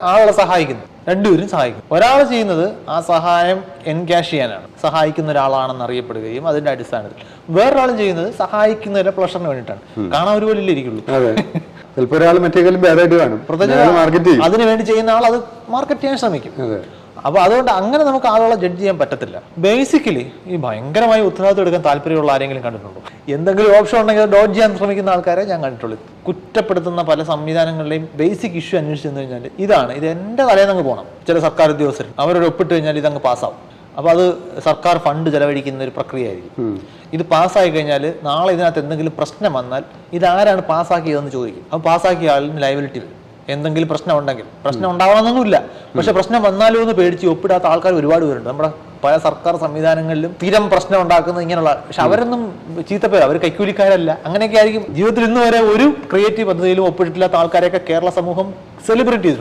ആളെ സഹായിക്കുന്നു, രണ്ടുപേരും സഹായിക്കും. ഒരാൾ ചെയ്യുന്നത് ആ സഹായം എൻകാഷ് ചെയ്യാനാണ്, സഹായിക്കുന്ന ഒരാളാണെന്ന് അറിയപ്പെടുകയും അതിന്റെ അടിസ്ഥാനത്തിൽ വേറൊരാളും ചെയ്യുന്നത് സഹായിക്കുന്നതിന്റെ പ്ലഷറിന് വേണ്ടിയിട്ടാണ്. കാണാൻ ഒരുപോലെ ഇരിക്കുള്ളൂ. അതിനു വേണ്ടി ചെയ്യുന്ന ആൾ അത് മാർക്കറ്റ് ചെയ്യാൻ ശ്രമിക്കും. അപ്പൊ അതുകൊണ്ട് അങ്ങനെ നമുക്ക് ആളുകളെ ജഡ്ജ് ചെയ്യാൻ പറ്റത്തില്ല. ബേസിക്കലി ഈ ഭയങ്കരമായി ഉത്തരവാദിത്വം എടുക്കാൻ താല്പര്യമുള്ള ആരെങ്കിലും കണ്ടിട്ടുണ്ടോ? എന്തെങ്കിലും ഓപ്ഷൻ ഉണ്ടെങ്കിൽ ഡോഡ്ജ് ചെയ്യാൻ ശ്രമിക്കുന്ന ആൾക്കാരെ ഞാൻ കണ്ടിട്ടുള്ളൂ. കുറ്റപ്പെടുത്തുന്ന പല സംവിധാനങ്ങളുടെയും ബേസിക് ഇഷ്യൂ അന്വേഷിച്ചു കഴിഞ്ഞാൽ ഇത് എന്റെ തലേന്നങ്ങ് പോകണം. ചില സർക്കാർ ഉദ്യോഗസ്ഥർ അവരോട് ഒപ്പിട്ട് കഴിഞ്ഞാൽ ഇതങ്ങ് പാസ്സാവും. അപ്പൊ അത് സർക്കാർ ഫണ്ട് ചെലവഴിക്കുന്ന ഒരു പ്രക്രിയ ആയിരിക്കും. ഇത് പാസ്സായി കഴിഞ്ഞാൽ നാളെ ഇതിനകത്ത് എന്തെങ്കിലും പ്രശ്നം വന്നാൽ ഇതാരാണ് പാസ്സാക്കിയതെന്ന് ചോദിക്കും. അപ്പൊ പാസ്സാക്കിയ ആളിന് ലയബിലിറ്റി വരും. എന്തെങ്കിലും പ്രശ്നം ഉണ്ടെങ്കിൽ, പ്രശ്നം ഉണ്ടാവണമെന്നൊന്നുമില്ല, പക്ഷെ പ്രശ്നം വന്നാലോ എന്ന് പേടിച്ച് ഒപ്പിടാത്ത ആൾക്കാർ ഒരുപാട് പേരുണ്ട്. നമ്മുടെ പല സർക്കാർ സംവിധാനങ്ങളിലും സ്ഥിരം പ്രശ്നം ഉണ്ടാക്കുന്നത് ഇങ്ങനെയുള്ള, പക്ഷെ അവരൊന്നും ചീത്തപ്പേര്, അവർ കൈക്കൂലിക്കാരല്ല. അങ്ങനെയൊക്കെ ആയിരിക്കും. ജീവിതത്തിൽ ഇന്ന് വരെ ഒരു ക്രിയേറ്റീവ് പദ്ധതിയിലും ഒപ്പിട്ടില്ലാത്ത ആൾക്കാരെയൊക്കെ കേരള സമൂഹം സെലിബ്രേറ്റ് ചെയ്തിട്ടുണ്ട്.